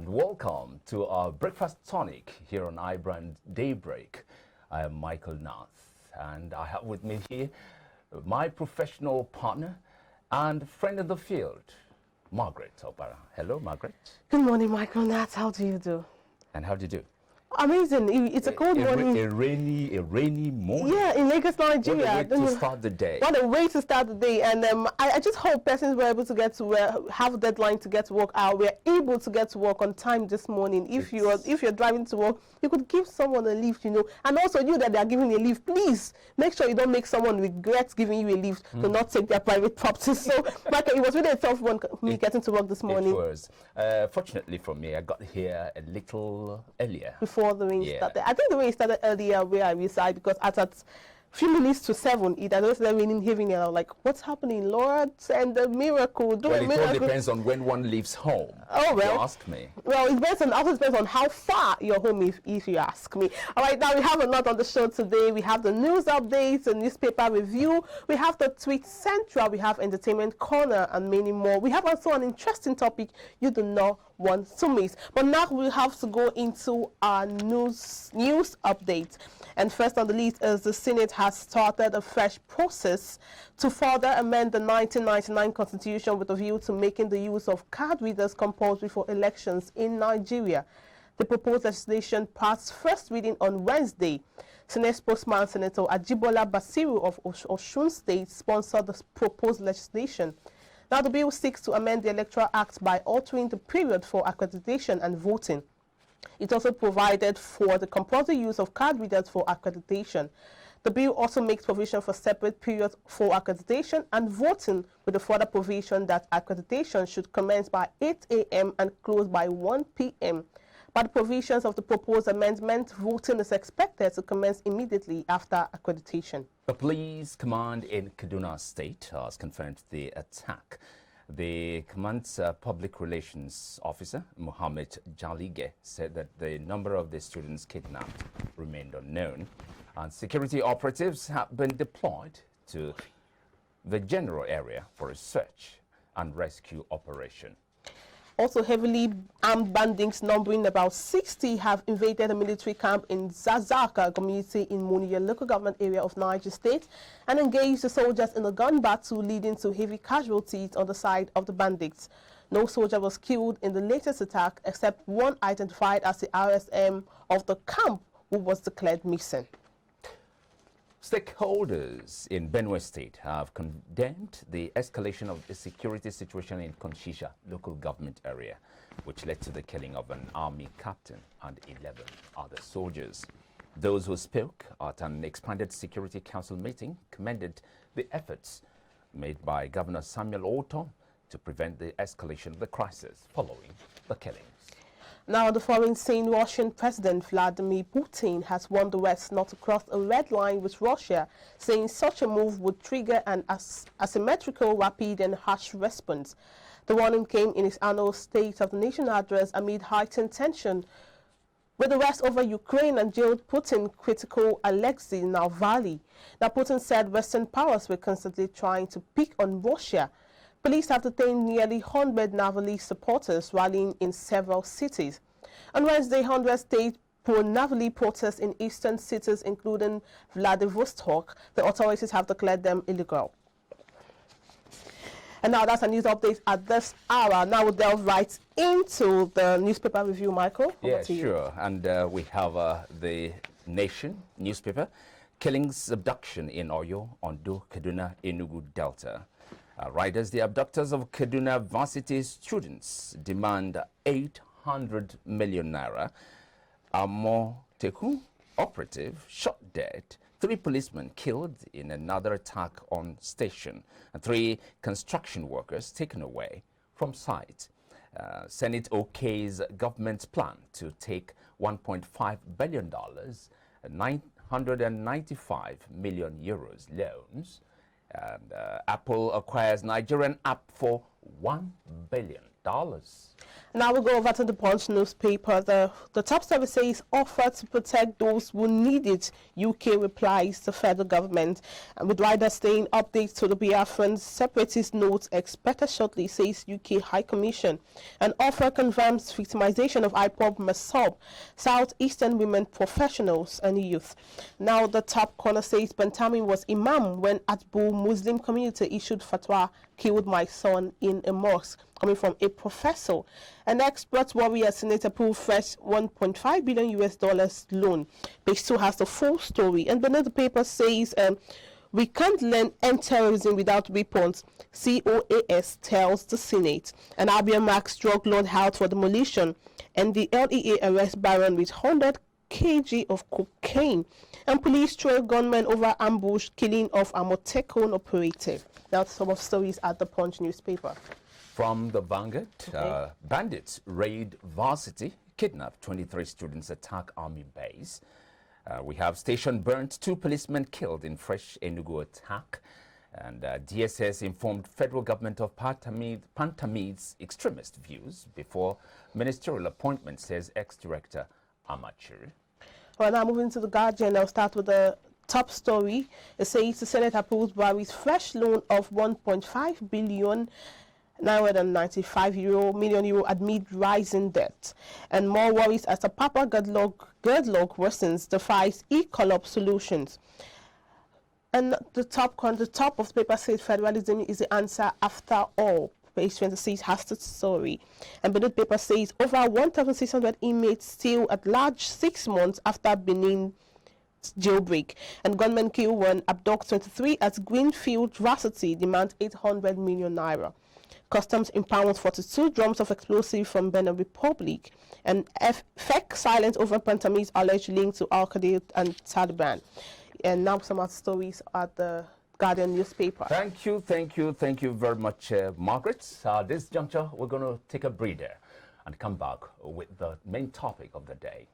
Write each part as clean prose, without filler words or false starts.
and welcome to our breakfast tonic here on iBrand Daybreak. I am Michael Nath, and I have with me here my professional partner and friend in the field, Margaret Opara. Hello, Margaret. Good morning, Michael Nath. How do you do? And how do you do? Amazing. It's a cold morning. A rainy morning. Yeah, in Lagos, Nigeria. What a way to start the day. What a way to start the day. And I just hope persons were able to get to have a deadline to get to work. We're able to get to work on time this morning. If you're driving to work, you could give someone a lift, And also you that they are giving you a lift, please make sure you don't make someone regret giving you a lift to not take their private property. So, Michael, it was really a tough one me getting to work this morning. It was. Fortunately for me, I got here a little earlier. Before the rain started. I think the rain started earlier where I reside because at a few minutes to 7, it had started raining heavily. And I was like, what's happening, Lord? Send a miracle. Do a miracle. All depends on when one leaves home. Oh, well. You ask me. Well, it depends on how far your home is, if you ask me. All right, now we have a lot on the show today. We have the news updates, the newspaper review. We have the tweet central. We have entertainment corner and many more. We have also an interesting topic you do not want to miss. But now we have to go into our news update. And first on the list is the Senate has started a fresh process to further amend the 1999 Constitution with a view to making the use of card readers compulsory for elections in Nigeria. The proposed legislation passed first reading on Wednesday. Senate spokesman Senator Ajibola Basiru of Osun State sponsored the proposed legislation. Now, the bill seeks to amend the Electoral Act by altering the period for accreditation and voting. It also provided for the compulsory use of card readers for accreditation. The bill also makes provision for separate periods for accreditation and voting, with a further provision that accreditation should commence by 8 a.m. and close by 1 p.m. By the provisions of the proposed amendment, voting is expected to commence immediately after accreditation. The police command in Kaduna State has confirmed the attack. The command's public relations officer, Mohammed Jalige, said that the number of the students kidnapped remained unknown, and security operatives have been deployed to the general area for a search and rescue operation. Also, heavily armed bandits numbering about 60 have invaded a military camp in Zazaka community in Muniya local government area of Niger State and engaged the soldiers in a gun battle, leading to heavy casualties on the side of the bandits. No soldier was killed in the latest attack except one identified as the RSM of the camp who was declared missing. Stakeholders in Benue State have condemned the escalation of the security situation in Konshisha local government area, which led to the killing of an army captain and 11 other soldiers. Those who spoke at an expanded Security Council meeting commended the efforts made by Governor Samuel Ortom to prevent the escalation of the crisis following the killings. Now, the foreign-seen Russian President Vladimir Putin has warned the West not to cross a red line with Russia, saying such a move would trigger an asymmetrical, rapid and harsh response. The warning came in his annual State of the Nation address amid heightened tension with the West over Ukraine and jailed Putin critical Alexei Navalny. Now, Putin said Western powers were constantly trying to pick on Russia. Police have detained nearly 100 Navalny supporters rallying in several cities. On Wednesday, 100 state pro-Navalny protests in eastern cities, including Vladivostok. The authorities have declared them illegal. And now that's a news update at this hour. Now we'll delve right into the newspaper review, Michael. Yeah, sure. And we have the Nation newspaper. Killings, abduction in Oyo, Ondo, Kaduna, Enugu Delta. Riders, the abductors of Kaduna varsity students demand 800 million naira. Amoteku operative shot dead. 3 policemen killed in another attack on station. And 3 construction workers taken away from site. Senate okays government's plan to take $1.5 billion, 995 million euros loans. And Apple acquires Nigerian app for $1 billion. Now we go over to the Punch newspaper. The top story says offer to protect those who need it. UK replies to federal government. And with riders saying updates to the Biafran separatist notes expected shortly, says UK High Commission. An offer confirms victimization of IPOB Masop, Southeastern women professionals and youth. Now the top corner says Bantami was imam when Atbu Muslim community issued fatwa, killed my son in a mosque, coming from a professor. An expert warrior Senate approved fresh $1.5 billion US loan. Page 2 has the full story. And beneath the paper says, we can't end terrorism without weapons. COAS tells the Senate. And RBM marks drug lord held for demolition. And the LEA arrests Baron with 100 kg of cocaine. And police trail gunmen over ambush killing of Amotekun operative. That's some of stories at the Punch newspaper. From the Vanguard, bandits raid varsity, kidnap 23 students, attack army base. We have station burnt, 2 policemen killed in fresh Enugu attack. And DSS informed federal government of Pantamide's extremist views before ministerial appointment, says ex-director Amachiri. Well, now moving to the Guardian, I'll start with the top story. It says the Senate approves Buhari's fresh loan of 1.5 billion 995 million euro amid rising debt. And more worries as the Papa gridlock worsens, defies e-collab solutions. And the top of the paper says federalism is the answer after all. Page 26 has the story. And beneath paper says over 1,600 inmates still at large 6 months after Benin jailbreak. And gunmen kill one, abduct 23 at Greenfield Varsity, demand 800 million naira. Customs impounds 42 drums of explosive from Benin Republic. And fake silence over Pantami's alleged link to Al-Qaeda and Taliban. And now some other stories at the Guardian newspaper. Thank you very much, Margaret. This juncture, we're going to take a breather and come back with the main topic of the day.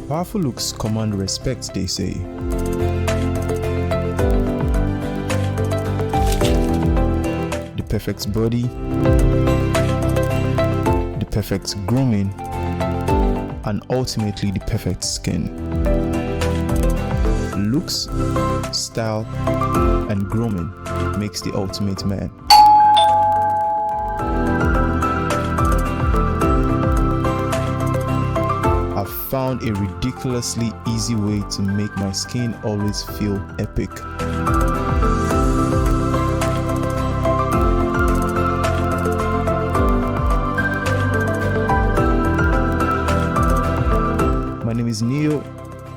Powerful looks command respect, they say. The perfect body, the perfect grooming, and ultimately the perfect skin. Looks, style, and grooming makes the ultimate man. I've found a ridiculously easy way to make my skin always feel epic. My name is Neo.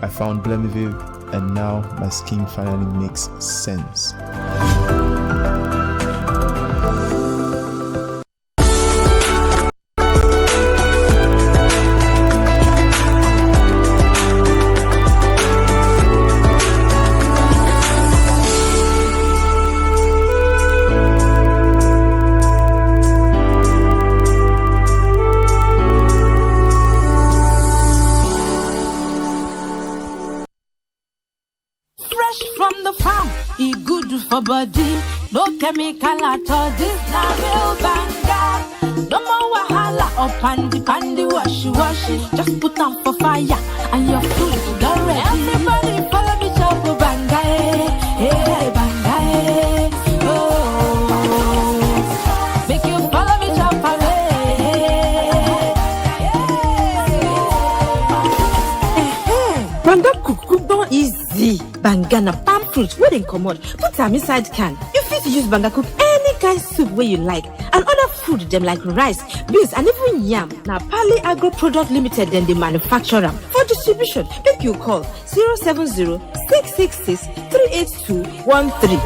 I found Blemiville, and now my skin finally makes sense. For body, no chemical at all. This na real banga. No more wahala up and the washy. Just put on for fire and your food is done ready. Everybody follow me, chop banga, hey banga, oh. Make you follow me, chop banga cook don easy. Banga na palm fruit, where they come out. Put them inside can. You fit use banga cook any kind soup where you like. And other food them like rice, beans, and even yam. Now, Pali Agro Product Limited then they manufacture them. For distribution, make you call 070-666-38213.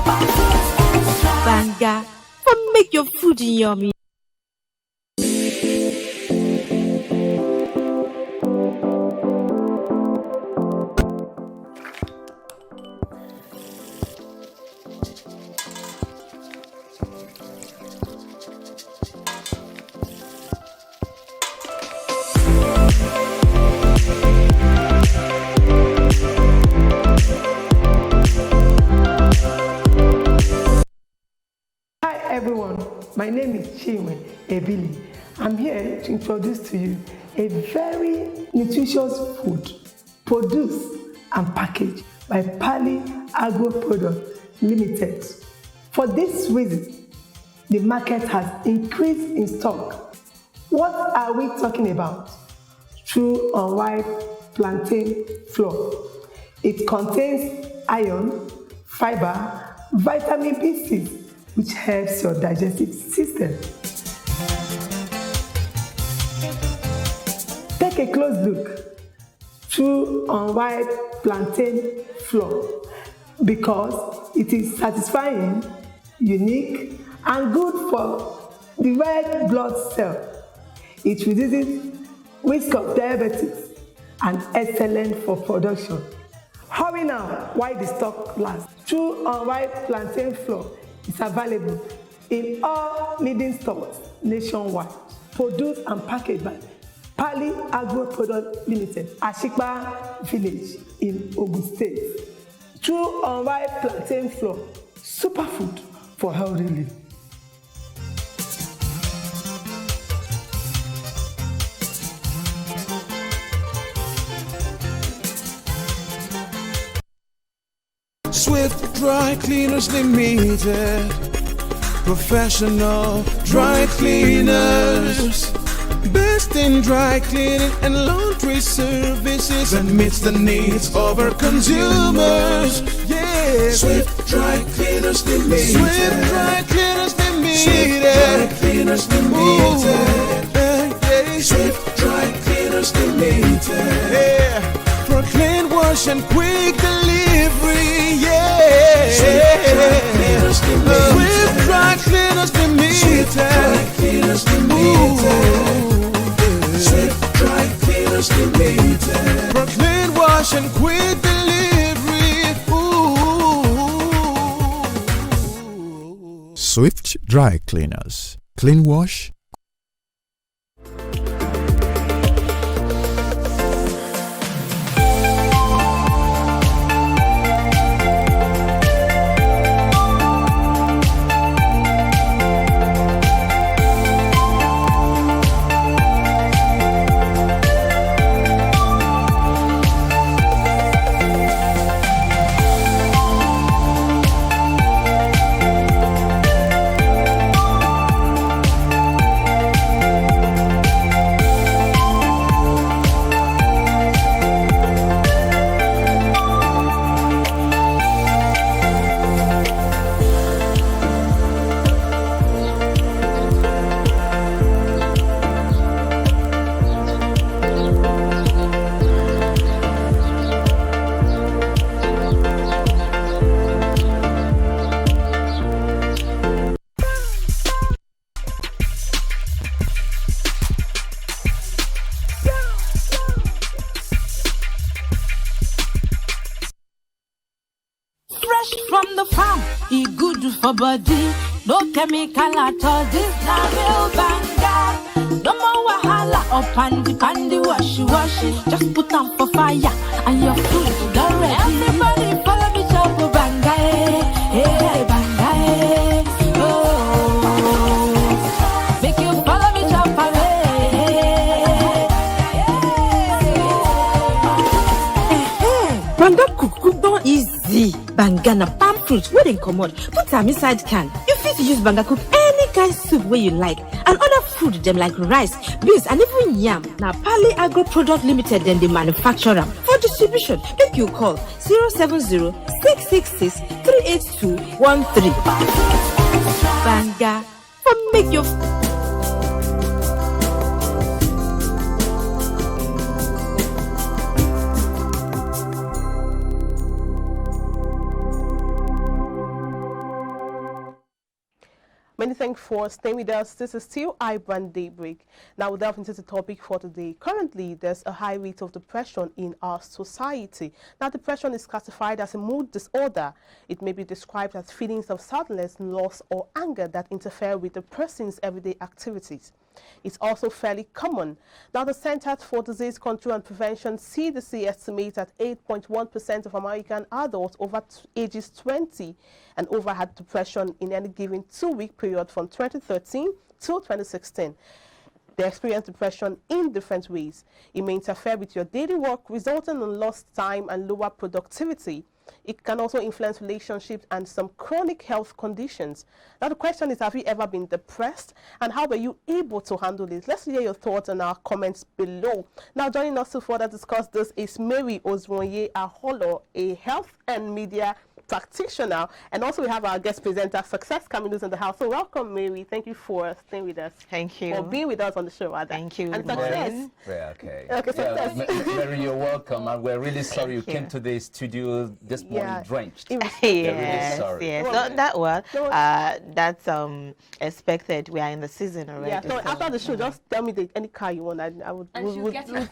Banga, for make your food yummy. Everyone, my name is Chinwe Ebili. I'm here to introduce to you a very nutritious food produced and packaged by Pali Agro Product Limited. For this reason, the market has increased in stock. What are we talking about? True unripe plantain flour. It contains iron, fiber, vitamin B6, which helps your digestive system. Take a close look through unripe plantain flour because it is satisfying, unique, and good for the red blood cell. It reduces risk of diabetes and excellent for production. Hurry now while the stock lasts. True unripe plantain flour is available in all leading stores nationwide. Produced and packaged by Pali Agro Product Limited, Ashikpa Village in Ogun State. True unripe plantain flour, superfood for healthy living. Swift Dry Cleaners Limited, professional dry cleaners, best in dry cleaning and laundry services, and meets the needs of our consumers. Yeah, Swift Dry Cleaners Limited. Swift Dry Cleaners Limited. Swift Dry Cleaners Limited. Yeah. Swift Dry Cleaners Limited. Yeah, for clean wash and quick delivery. Yeah, Swift Dry Cleaners Limited. Swift Dry Cleaners Limited. Swift Dry Cleaners Limited. For clean wash and quick delivery. Ooh. Swift Dry Cleaners. Clean wash. From the farm, it good for body. No chemical at all. This na real banga. No more wahala or pandy washy. Just put on for fire and your food is done ready. Everybody follow me, chop banga, hey banga, oh. Make you follow me, chop banga cook don't easy. Bangana palm fruit, where they come out, put them inside can. You fit use banga cook any kind soup where you like, and other food them like rice, beans, and even yam. Now Pali Agro Product Limited then they manufacture them. For distribution, make you call 070-666-38213. Banga, for make your thanks for staying with us. This is still iBrand Daybreak. Now we'll delve into the topic for today. Currently, there's a high rate of depression in our society. Now, depression is classified as a mood disorder. It may be described as feelings of sadness, loss, or anger that interfere with a person's everyday activities. It's also fairly common. Now, the Centers for Disease Control and Prevention, CDC, estimates that 8.1% of American adults over ages 20 and over had depression in any given 2-week period from 2013 to 2016. They experience depression in different ways. It may interfere with your daily work, resulting in lost time and lower productivity. It can also influence relationships and some chronic health conditions. Now, the question is, have you ever been depressed? And how were you able to handle it? Let's hear your thoughts in our comments below. Now, joining us to further discuss this is Mary Ozwonye Aholo, a health and media practitioner, and also we have our guest presenter, Success Caminos, in the house. So welcome, Mary. Thank you for staying with us. Thank you. For being with us on the show, rather. Thank you. And Success. Yeah, okay. Okay, Yeah, Success. Mary, you're welcome. And we're really sorry you you. came to the studio this morning drenched. It was- Yes, sorry. yes. Go No, on. that one, Go that's expected. We are in the season already. Yeah, so after the show, just tell me any car you want. I would. And she'll get her.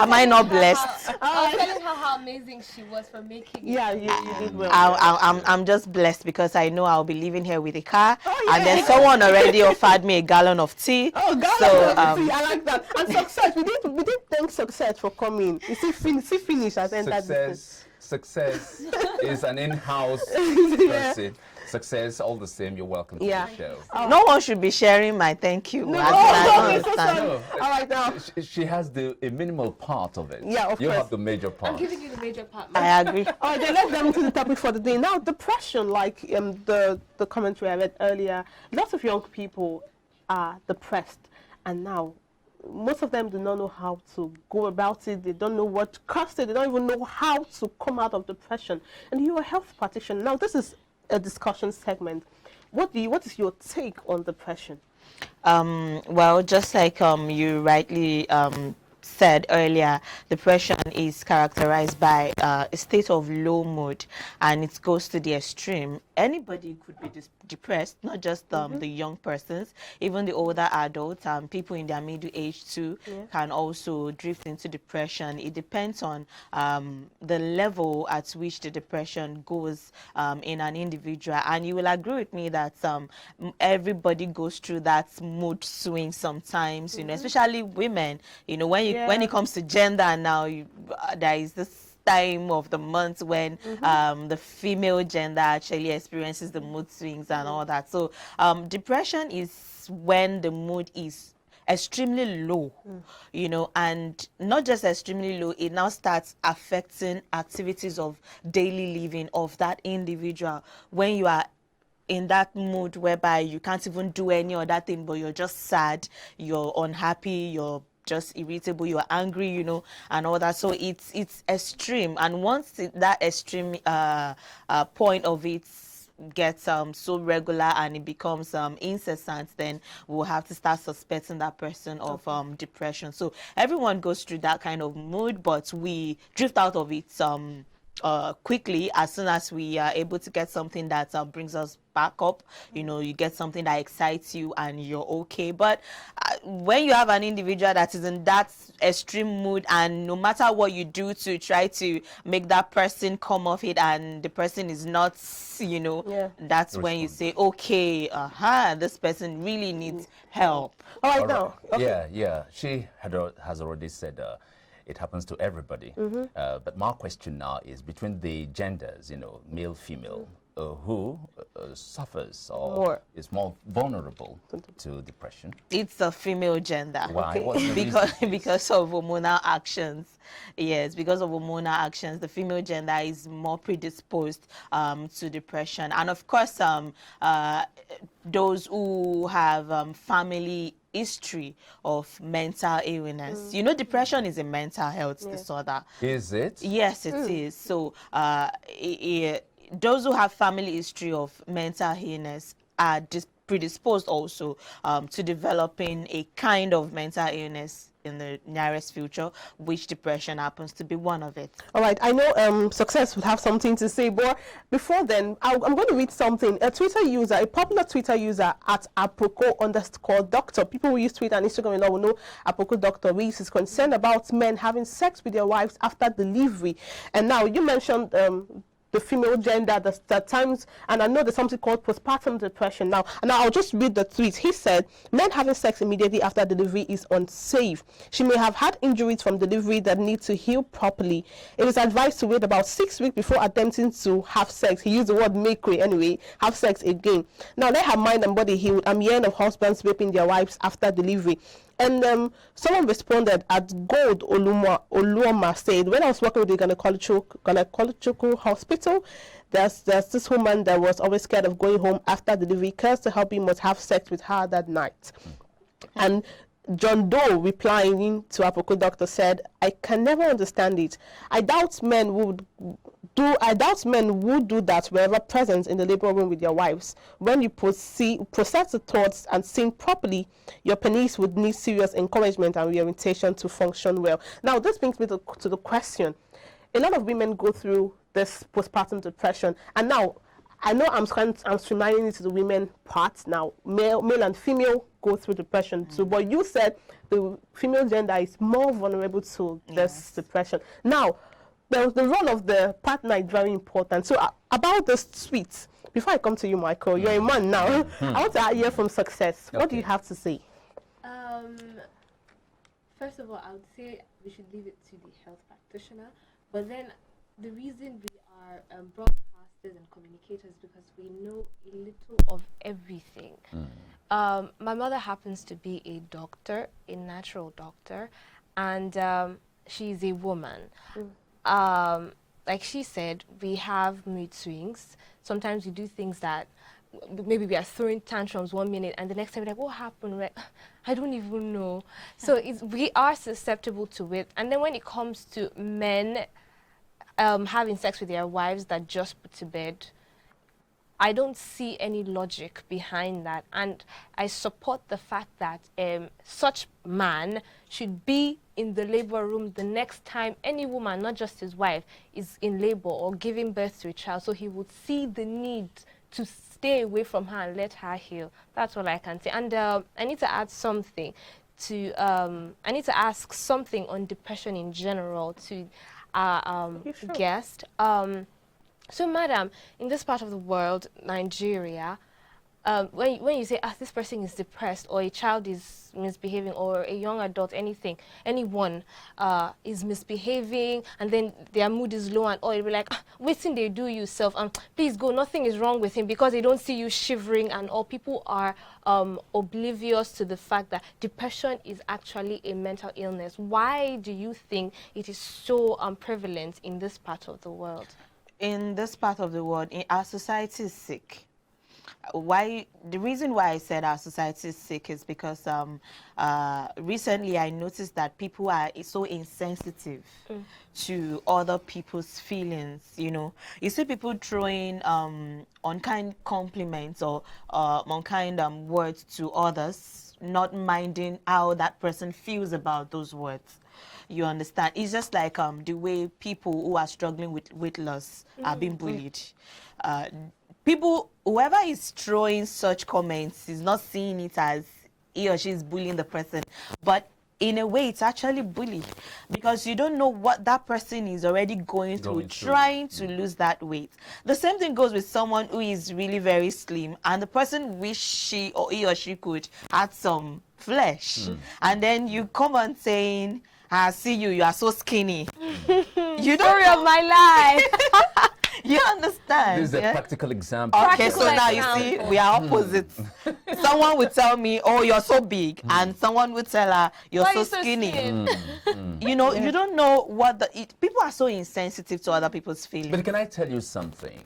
Am I not blessed? I was telling her how amazing she was for making it. Yeah, you did well. I'm just blessed because I know I'll be leaving here with a car, Oh, and then someone already offered me a gallon of tea. Oh, God, So I like that. And Success, we did thank Success for coming. Is he finished as entered this? Success is an in-house person. Success, all the same, you're welcome to Yeah. the show. no one should be sharing my thank you. No, I don't so understand. sorry. No, All right, now. she has a minimal part of it. Yeah, of you course. have the major I'm part. giving you the major part. I agree. All right, then let's get into the topic for the day. Now, depression, like the commentary I read earlier, lots of young people are depressed, and now most of them do not know how to go about it. They don't know what caused it. They don't even know how to come out of depression. And you're a health practitioner. Now, this is a discussion segment. What is your take on depression? Well, just like you rightly said earlier, depression is characterized by a state of low mood, and it goes to the extreme. Anybody could be depressed, not just the young persons, even the older adults, people in their middle age too can also drift into depression. It depends on the level at which the depression goes in an individual, and you will agree with me that everybody goes through that mood swing sometimes, you know, especially women. You know, when it comes to gender now, there is this time of the month when the female gender actually experiences the mood swings and all that. So depression is when the mood is extremely low, you know, and not just extremely low, it now starts affecting activities of daily living of that individual. When you are in that mood whereby you can't even do any other thing, but you're just sad, you're unhappy, you're just irritable, you're angry, you know, and all that. So it's extreme, and once that extreme point of it gets so regular and it becomes incessant, then we'll have to start suspecting that person of depression. So everyone goes through that kind of mood, but we drift out of it quickly as soon as we are able to get something that brings us back up. You know, you get something that excites you and you're okay. But when you have an individual that is in that extreme mood, and no matter what you do to try to make that person come off it, and the person is not, you know, that's when you say, okay, this person really needs help. All right, All now. right. Okay. Yeah. She has already said it happens to everybody. But my question now is between the genders, you know, male, female, who suffers or is more vulnerable to depression? It's a female gender. Why? What's the because of hormonal actions. Yes, because of hormonal actions, the female gender is more predisposed to depression. And of course, those who have family history of mental illness. You know, depression is a mental health disorder. Is it? Yes, it is. So those who have family history of mental illness are predisposed also to developing a kind of mental illness in the nearest future, which depression happens to be one of it. All right, I know Success would have something to say, but before then, I'm going to read something. A popular Twitter user at @apoko_doctor. People who use Twitter and Instagram will know Apoko Doctor is concerned about men having sex with their wives after delivery. And now you mentioned the female gender, the times, and I know there's something called postpartum depression now. And I'll just read the tweet. He said, men having sex immediately after delivery is unsafe. She may have had injuries from delivery that need to heal properly. It is advised to wait about 6 weeks before attempting to have sex. He used the word make way anyway, have sex again. Now let her mind and body heal. I'm hearing of husbands raping their wives after delivery. And someone responded at Gold Oluoma said, when I was working with the gynecological hospital, there's this woman that was always scared of going home after delivery because the hubby must have sex with her that night. And John Doe, replying to Apoko Doctor, said, I can never understand it. I doubt men would do that wherever present in the labor room with their wives. When you process the thoughts and think properly, your penis would need serious encouragement and reorientation to function well. Now, this brings me to the question. A lot of women go through this postpartum depression, and now I know I'm streamlining it to the women part now. Male and female go through depression too, but you said the female gender is more vulnerable to this depression. Now, the role of the partner is very important. So about this tweet, before I come to you, Michael, you're a man now. I want to hear from Success. What do you have to say? First of all, I would say we should leave it to the health practitioner. But then the reason we are broadcasters and communicators because we know a little of everything. My mother happens to be a doctor, a natural doctor, and she's a woman. Like she said, we have mood swings. Sometimes we do things that maybe we are throwing tantrums 1 minute and the next time we're like, what happened? I don't even know. So we are susceptible to it. And then when it comes to men having sex with their wives that just put to bed, I don't see any logic behind that. And I support the fact that such man should be in the labor room the next time any woman, not just his wife, is in labor or giving birth to a child. So he would see the need to stay away from her and let her heal. That's all I can say. And I need to add something to, I need to ask something on depression in general to our guest. So, madam, in this part of the world, Nigeria, when you say, this person is depressed, or a child is misbehaving, or a young adult, anyone is misbehaving, and then their mood is low, and you'll be like, waiting they do yourself, please go, nothing is wrong with him, because they don't see you shivering, and all people are oblivious to the fact that depression is actually a mental illness. Why do you think it is so prevalent in this part of the world? In this part of the world, our society is sick. The reason why I said our society is sick is because recently I noticed that people are so insensitive to other people's feelings. You see people throwing unkind compliments or unkind words to others, not minding how that person feels about those words. You understand? It's just like the way people who are struggling with weight loss are being bullied. Whoever is throwing such comments is not seeing it as he or she is bullying the person, but in a way it's actually bullying, because you don't know what that person is already going through trying to lose that weight. The same thing goes with someone who is really very slim and the person wish he or she could add some flesh, and then you come on saying, I see you are so skinny. You don't Story of my life. You understand? This is a practical example. Okay, so now you see, we are opposites. Someone will tell me, oh, you're so big, and someone will tell her, you're so skinny. You know, you don't know what people are so insensitive to other people's feelings. But can I tell you something?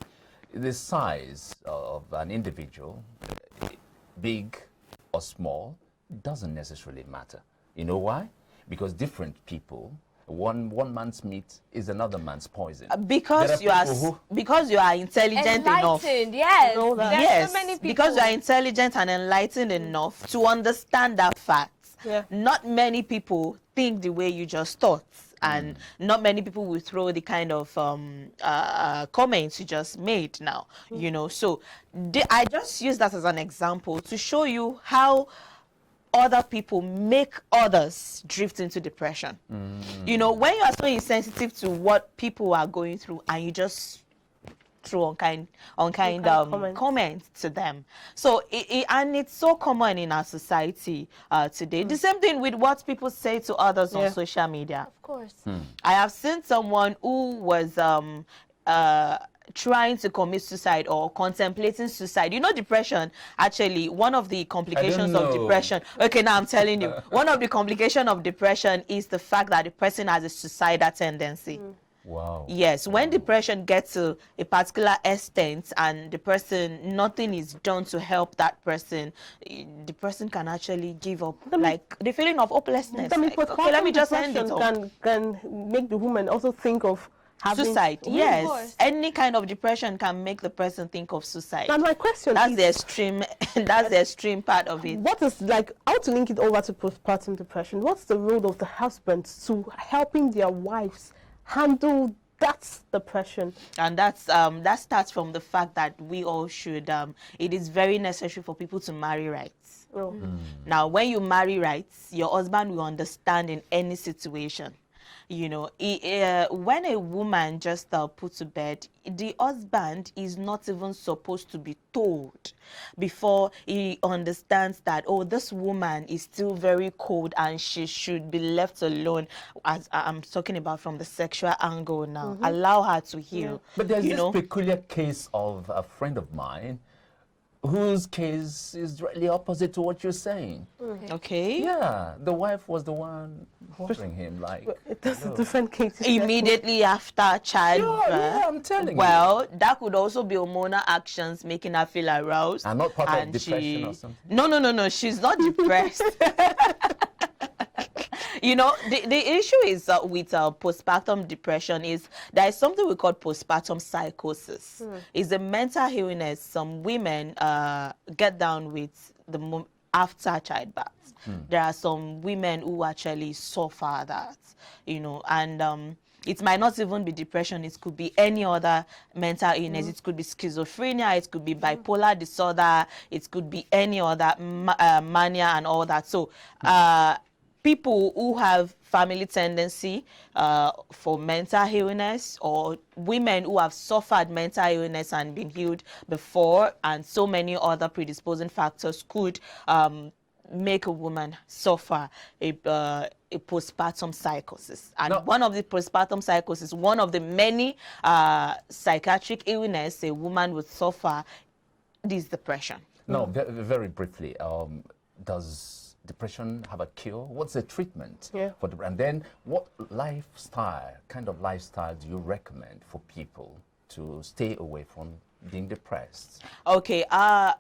The size of an individual, big or small, doesn't necessarily matter. You know why? Because different people, one man's meat is another man's poison. Because you are intelligent enough. Yes. Yes, so many people. Because you are intelligent and enlightened enough to understand that fact. not many people think the way you just thought. And not many people will throw the kind of comments you just made now, you know. So I just use that as an example to show you how other people make others drift into depression. You know, when you are so insensitive to what people are going through and you just through unkind comments to them. So and it's so common in our society today. The same thing with what people say to others on social media. Of course. I have seen someone who was trying to commit suicide or contemplating suicide. You know, depression, actually, one of the complications of depression. Okay, now I'm telling you. One of the complications of depression is the fact that the person has a suicidal tendency. Wow. Yes, when depression gets to a particular extent and the person, nothing is done to help that person, the person can actually give up, like the feeling of hopelessness. Like, okay, let me just end it all. Can make the woman also think of having suicide. Yes, any kind of depression can make the person think of suicide. And my question that's the extreme. That's the extreme part of it. What is, like, how to link it over to postpartum depression? What's the role of the husbands to helping their wives handle that depression? And that's that starts from the fact that we all should it is very necessary for people to marry right. Now when you marry right, your husband will understand in any situation. You know, when a woman just put to bed, the husband is not even supposed to be told before he understands that, oh, this woman is still very cold and she should be left alone. As I'm talking about from the sexual angle now, allow her to heal. But there's this peculiar case of a friend of mine whose case is directly opposite to what you're saying. Okay. Yeah, the wife was the one bothering him, like. That's a different case. Immediately after childbirth. Yeah, I'm telling you. Well, that could also be hormonal actions making her feel aroused. And not part of depression or something? No, she's not depressed. You know, the issue is with postpartum depression is there is something we call postpartum psychosis. It's a mental illness some women get down with after childbirth. There are some women who actually suffer that, you know, and it might not even be depression. It could be any other mental illness. It could be schizophrenia. It could be bipolar disorder. It could be any other mania and all that. So people who have family tendency for mental illness, or women who have suffered mental illness and been healed before, and so many other predisposing factors could make a woman suffer a postpartum psychosis. And one of the postpartum psychosis, one of the many psychiatric illness a woman would suffer, is depression. No, very briefly, does depression have a cure? What's the treatment for the, and then what kind of lifestyle do you recommend for people to stay away from being depressed? Okay,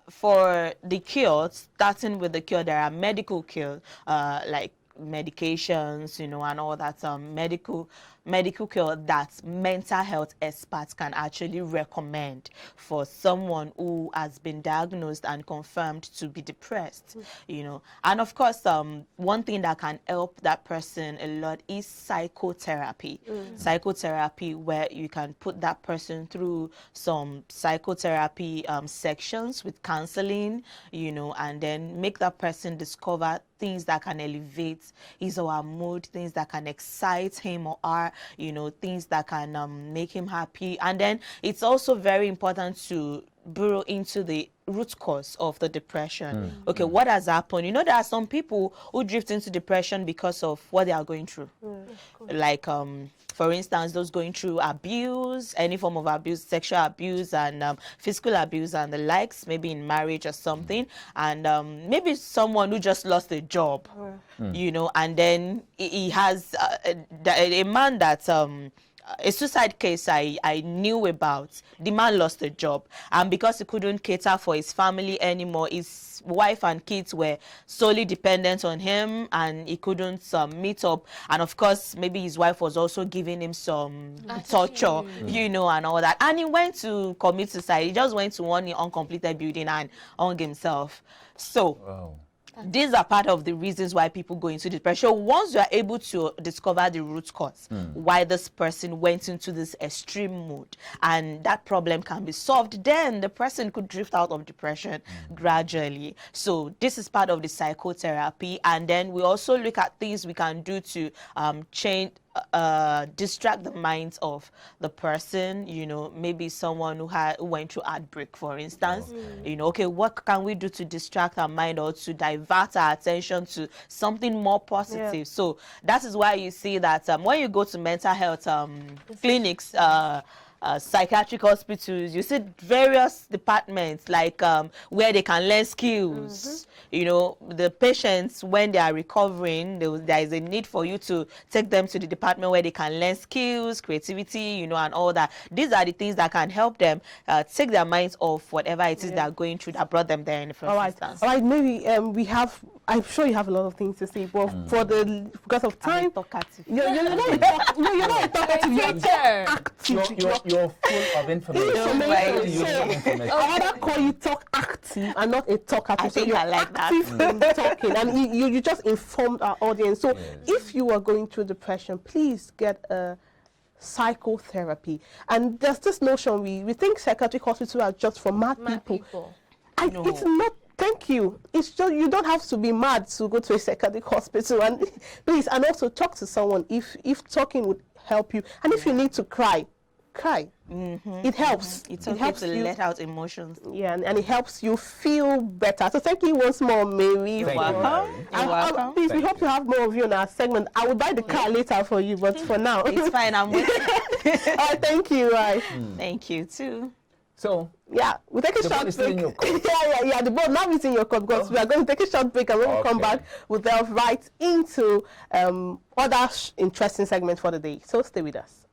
for the cure, starting with the cure, there are medical cure, like medications, you know, and all that medical cure that mental health experts can actually recommend for someone who has been diagnosed and confirmed to be depressed, you know. And of course, one thing that can help that person a lot is psychotherapy. Psychotherapy, where you can put that person through some psychotherapy sections with counseling, you know, and then make that person discover things that can elevate his or her mood, things that can excite him or her, you know, things that can make him happy. And then it's also very important to burrow into the root cause of the depression. Okay, what has happened? You know, there are some people who drift into depression because of what they are going through. Like, for instance, those going through abuse, any form of abuse, sexual abuse and physical abuse and the likes, maybe in marriage or something. And maybe someone who just lost a job, you know, and then he has a man that a suicide case I knew about. The man lost a job, and because he couldn't cater for his family anymore, his wife and kids were solely dependent on him, and he couldn't meet up. And of course, maybe his wife was also giving him some torture, you know, and all that. And he went to commit suicide. He just went to one uncompleted building and hung himself. So these are part of the reasons why people go into depression. Once you are able to discover the root cause, why this person went into this extreme mood, and that problem can be solved, then the person could drift out of depression gradually. So this is part of the psychotherapy. And then we also look at things we can do to change, distract the minds of the person. You know, maybe someone who went through heartbreak, for instance. You know, okay, what can we do to distract our mind or to divert our attention to something more positive? So that is why you see that when you go to mental health clinics, psychiatric hospitals, you see various departments like where they can learn skills. You know, the patients, when they are recovering, there is a need for you to take them to the department where they can learn skills, creativity, you know, and all that. These are the things that can help them take their minds off whatever it is they're going through that brought them there in the first instance. All right, maybe I'm sure you have a lot of things to say, but because of time, you're not a talkative, you're full of information. I rather call you talk active and not a talkative. I think I like that. Talking, and you just informed our audience. So if you are going through depression, please get a psychotherapy. And there's this notion, we think psychiatric hospitals are just for mad people. It's not. Thank you. It's just, you don't have to be mad to go to a psychiatric hospital. And please, and also talk to someone if talking would help you. And if you need to cry. It helps. It helps to let out emotions. Yeah, and it helps you feel better. So thank you once more, Mary. You're welcome. Please, we hope to have more of you in our segment. I will buy the car later for you, but for now, it's fine. I'm with you. All right, thank you. Thank you too. So we'll take a short break. The board now is in your cup because we are going to take a short break, and when we come back, we'll delve right into other interesting segments for the day. So stay with us.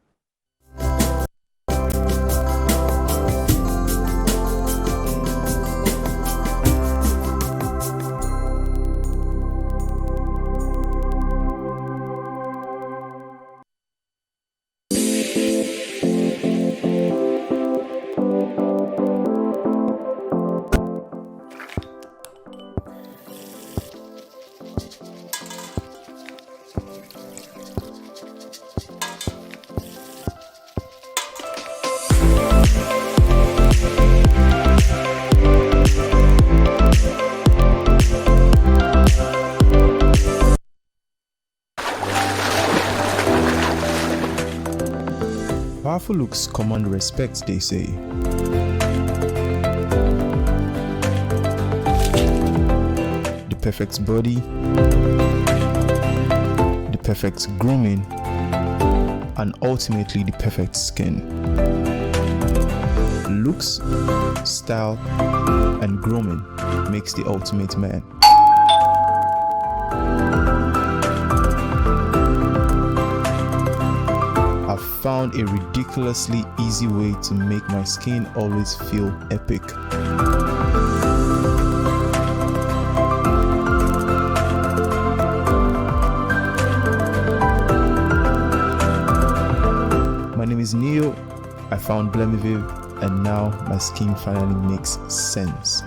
Powerful looks command respect, they say. The perfect body, the perfect grooming, and ultimately the perfect skin. Looks, style, and grooming makes the ultimate man. Found a ridiculously easy way to make my skin always feel epic. My name is Neo. I found Blemiviv, and now my skin finally makes sense.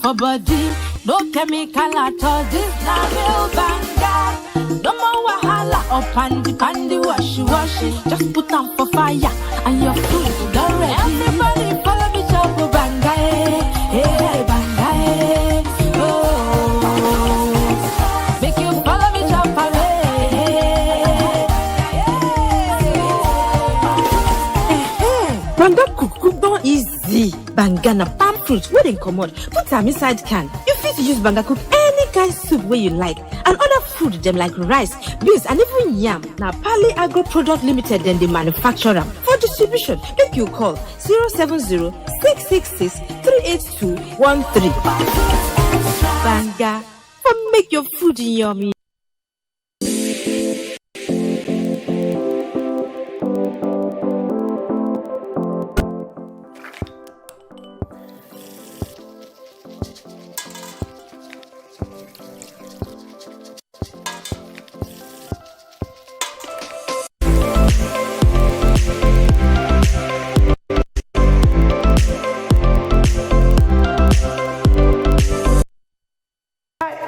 For body, no chemical at all. This na real banga. No more wahala up and the washy. Just put on for fire and your food done ready. Everybody follow me chop banga, hey banga, oh. Make you follow me chop banga cook don easy. Banga na palm fruit wey dey comot, put am inside can. You fit use banga cook any kind soup wey you like, and other food dem like rice, beans, and even yam. Na Pali Agro Product Limited dem dey manufacture am. For distribution, make you call 070-666-38213. Banga for make your food yummy.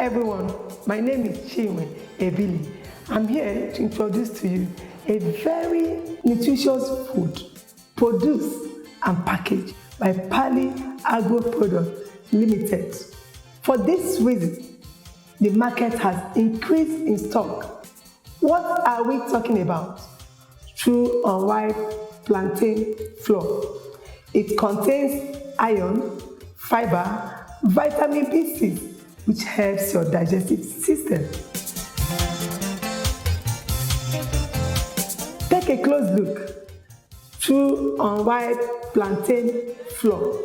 Everyone, my name is Chinwe Ebili. I'm here to introduce to you a very nutritious food produced and packaged by Pali Agro Products Limited. For this reason, the market has increased in stock. What are we talking about? True unripe plantain flour. It contains iron, fiber, vitamin B6, which helps your digestive system. Take a close look through unripe plantain flour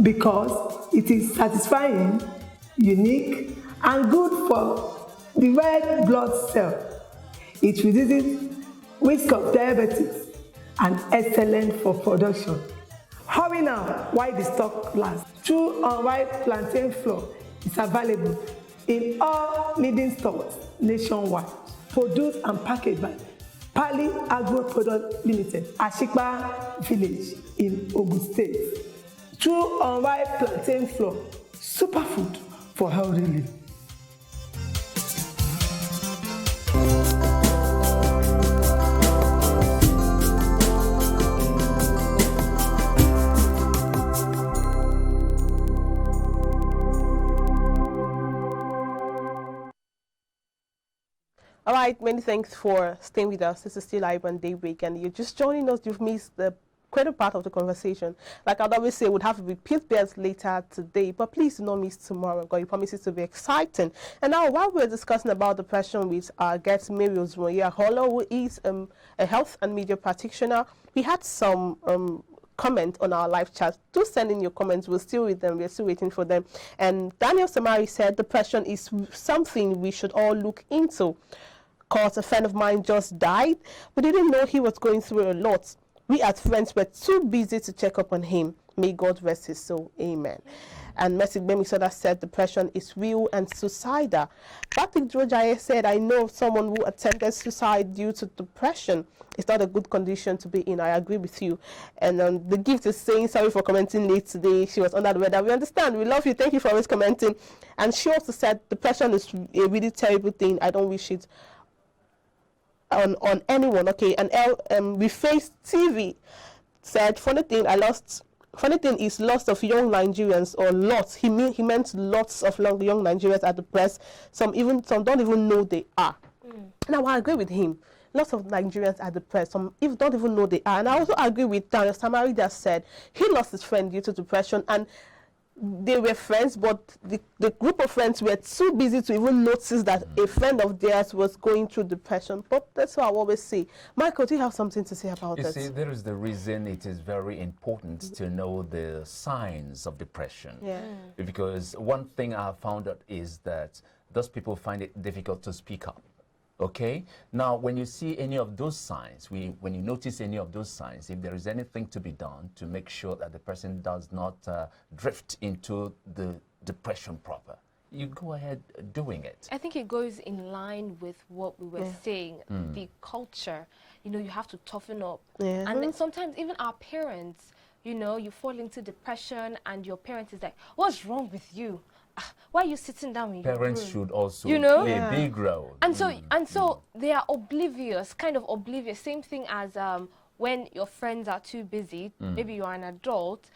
because it is satisfying, unique, and good for the red blood cell. It reduces risk of diabetes and excellent for production. Hurry now while the stock lasts. True unripe plantain flour is available in all leading stores nationwide. Produced and packaged by Pali Agro Products Limited, Ashikpa Village in Ogun State. True unripe plantain flour, superfood for healthy living. All right, many thanks for staying with us. This is still iBrand Daybreak, and you're just joining us. You've missed the greater part of the conversation. Like I'd always say, we'd have to repeat theirs later today, but please do not miss tomorrow, because you promise it to be exciting. And now, while we're discussing about depression with our guest, Mary Osmoya Hollow, who is a health and media practitioner, we had some comment on our live chat. Do send in your comments. We'll still read them. We're still waiting for them. And Daniel Samari said depression is something we should all look into. Cause a friend of mine just died. We didn't know he was going through a lot. We as friends were too busy to check up on him. May God rest his soul. Amen. And Mercy Bemisoda said depression is real and suicidal. Patrick Drojaye said, I know of someone who attempted suicide due to depression. It's not a good condition to be in. I agree with you. And the gift is saying, sorry for commenting late today. She was under the weather. We understand. We love you. Thank you for always commenting. And she also said depression is a really terrible thing. I don't wish it on anyone. Okay. And we face TV said funny thing is lots of young Nigerians, or lots, he meant lots of young Nigerians are depressed. Some don't even know they are. Now I agree with him. Lots of Nigerians are depressed. Some don't even know they are. And I also agree with Daniel Samari that said he lost his friend due to depression, and they were friends, but the group of friends were too busy to even notice that a friend of theirs was going through depression. But that's what I always say. Michael, do you have something to say about that? You see, there is the reason it is very important to know the signs of depression. Yeah. Because one thing I have found out is that those people find it difficult to speak up. Okay. Now, when you see any of those signs, when you notice any of those signs, if there is anything to be done to make sure that the person does not drift into the depression proper, you go ahead doing it. I think it goes in line with what we were saying, the culture. You know, you have to toughen up. Yeah. And then sometimes even our parents, you know, you fall into depression and your parent is like, what's wrong with you? Why are you sitting down in your room? Parents should also you know? play a big role. And so they are oblivious, kind of oblivious. Same thing as when your friends are too busy, maybe you are an adult,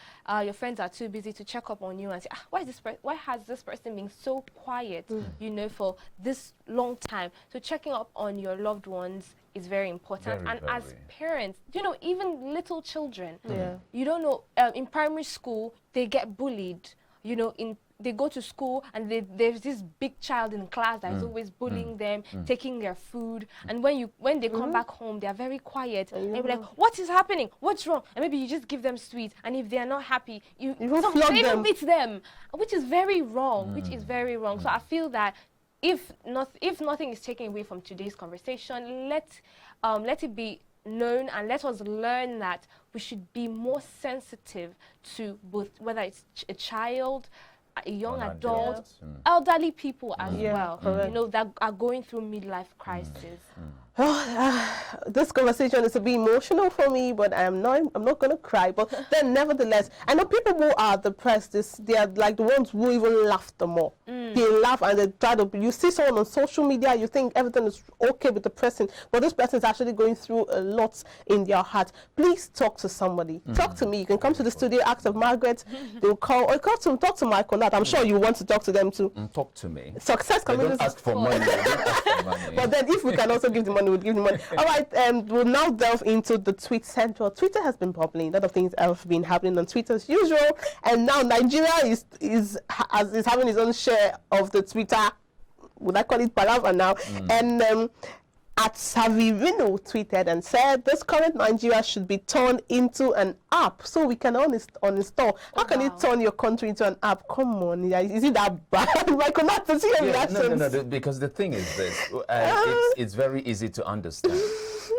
your friends are too busy to check up on you and say, why has this person been so quiet, you know, for this long time? So checking up on your loved ones is very important. Very. As parents, you know, even little children, you don't know, in primary school, they get bullied, you know, in they go to school and there's this big child in class that is always bullying them, taking their food, and when they come back home, they are very quiet and you're like, what is happening? What's wrong? And maybe you just give them sweets, and if they are not happy, you even beat them, which is very wrong. So I feel that if nothing is taken away from today's conversation, let it be known, and let us learn that we should be more sensitive to both, whether it's a child, a young adult, elderly people as well, you know, that are going through midlife crisis. This conversation is a bit emotional for me, but I'm not going to cry. But then, nevertheless, I know people who are depressed, they are like the ones who even laugh the more. They laugh and they try to. You see someone on social media, you think everything is okay with the person, but this person is actually going through a lot in their heart. Please talk to somebody. Talk to me. You can come to the studio, ask of Margaret. They'll call, or talk to Michael. That I'm sure you want to talk to them too. Talk to me. Success community. Don't ask for money. But then, if we can also give the money, we'll give the money. All right, we'll now delve into the tweet central. Twitter has been bubbling. A lot of things have been happening on Twitter as usual, and now Nigeria is having its own share of the Twitter. Would I call it palaver now? And at Savirino tweeted and said, "This current Nigeria should be turned into an app so we can uninstall." How can you turn your country into an app? Come on, is it that bad? Michael, not to see no, because the thing is this, it's very easy to understand.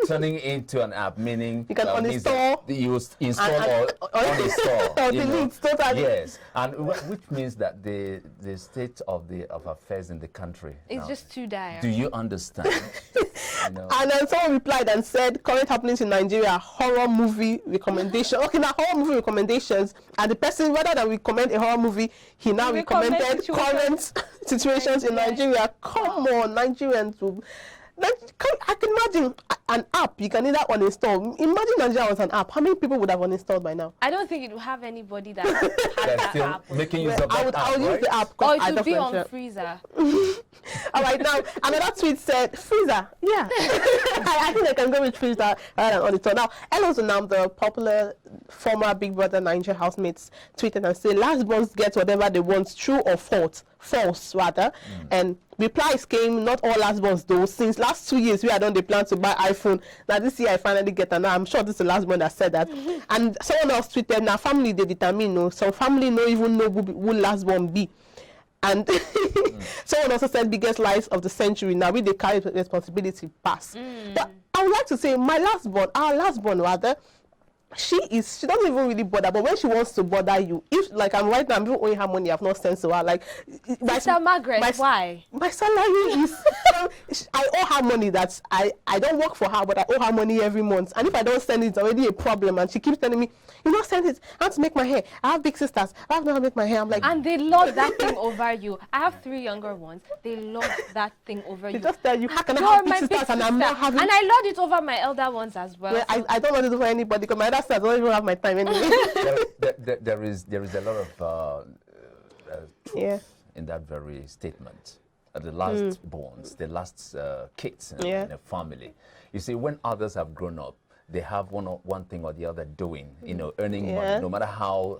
Turning into an app, meaning you can uninstall, you install or uninstall, or delete totally. Yes, and which means that the state of affairs in the country is just too dire. Do you understand? And then someone replied and said, "Current happenings in Nigeria, horror movie recommendation." Okay, now horror movie recommendations, and the person, rather than recommend a horror movie, he now recommended current situations in Nigeria. Come on, Nigerians will. I can imagine an app you can either uninstall. Imagine Nigeria was an app. How many people would have uninstalled by now? I don't think it will have anybody that has that app. Making use of that app, I'll use the app. Or it will be on freezer. All right, now another tweet said freezer. Yeah, I think I can go with freezer rather than auditor. Now, Elos Nam, the popular former Big Brother Nigeria housemates, tweeted and said, "Last ones get whatever they want, true or false rather." And replies came, "Not all last ones though. Since last 2 years, we are done the plan to buy iPhone. Now this year I finally get an. I'm sure this is the last one that said that." And someone else tweeted, "Now family they determine. No, some family no even know who last one be." And someone also said, "Biggest lies of the century. Now we they carry responsibility pass." But I would like to say, our last born rather, she doesn't even really bother, but when she wants to bother you, if like I'm right now, I'm even owing her money, I've not sent to her. Like, Sister Margaret, why? My salary is, I owe her money that I don't work for her, but I owe her money every month. And if I don't send it, it's already a problem. And she keeps telling me, "You not send it, I have to make my hair. I have big sisters, I have to make my hair." I'm like, and they love that thing over you. I have 3 younger ones. They love that thing over you. They just tell you, "How can I have big sisters and I'm not having?" And I love it over my elder ones as well. Yeah, so I don't want it over anybody because my elder sisters don't even have my time anyway. there is a lot of truth in that very statement. The last borns, the last kids in a family. You see, when others have grown up, they have one thing or the other doing, earning money, no matter how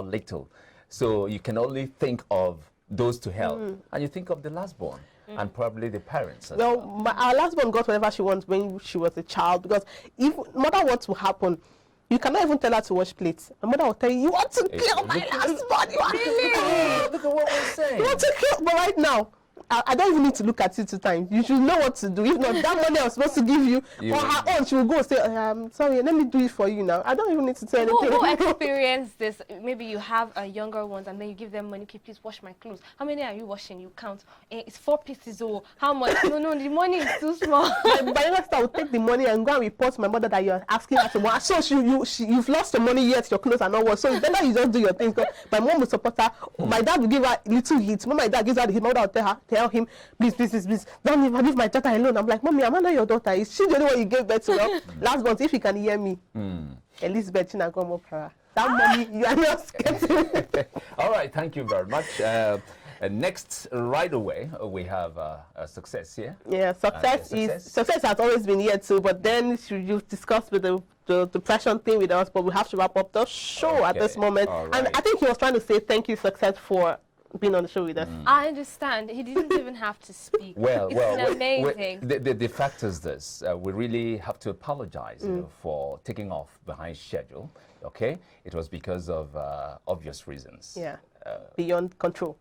little. So you can only think of those to help, and you think of the last born. And probably the parents as well. Our last born got whatever she wants when she was a child, because no matter what will happen, you cannot even tell her to wash plates. My mother will tell you, "You want to kill my last born? Really? Look at what we're saying. You want to kill?" But right now, I don't even need to look at you 2 times. You should know what to do. If not, that money I was supposed to give you, for her own, she will go and say, "Sorry, let me do it for you now." I don't even need to say anything. Who experienced this? Maybe you have younger ones and then you give them money. "Okay, please wash my clothes." How many are you washing? You count. It's 4 pieces. Oh, how much? No, the money is too small. By next time, I will take the money and go and report to my mother that you're asking her to wash. So you've lost your money yet, your clothes are not washed. So it's better you just do your things. My mom will support her. My dad will give her little hits. When my dad gives her the hit, my mother will tell him, please, don't leave my daughter alone." I'm like, "Mommy, I'm not your daughter. Is she the only one you gave birth to?" Well, last month, if you can hear me, Elizabeth Chinagomo, that money you are not getting. All right, thank you very much. Next, right away, we have Success here. Yeah, Success has always been here too, but then you've discussed with the depression thing with us, but we have to wrap up the show at this moment. Right. And I think he was trying to say thank you, Success, for being on the show with us. I understand. He didn't even have to speak. Well, It's been amazing. the fact is this: we really have to apologize for taking off behind schedule. Okay, it was because of obvious reasons. Yeah, beyond control.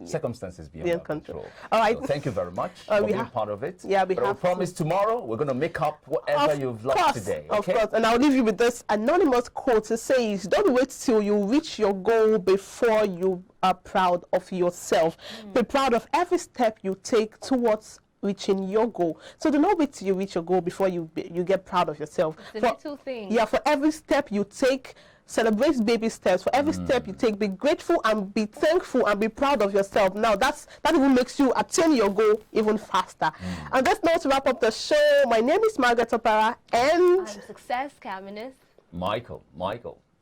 Circumstances beyond our control. All right. So thank you very much for being part of it. Yeah, we but I promise tomorrow we're going to make up whatever you've lost today. Okay? Of course. And I'll leave you with this anonymous quote. It says, "Don't wait till you reach your goal before you are proud of yourself. Be proud of every step you take towards reaching your goal." So do not wait till you reach your goal before you get proud of yourself. The little thing. Yeah, for every step you take, celebrate baby steps. For every step you take, be grateful and be thankful and be proud of yourself. Now that even makes you attain your goal even faster. And that's now to wrap up the show. My name is Margaret Opera, and I'm Success Cabinet. Michael.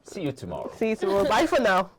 See you tomorrow. See you tomorrow. Bye for now.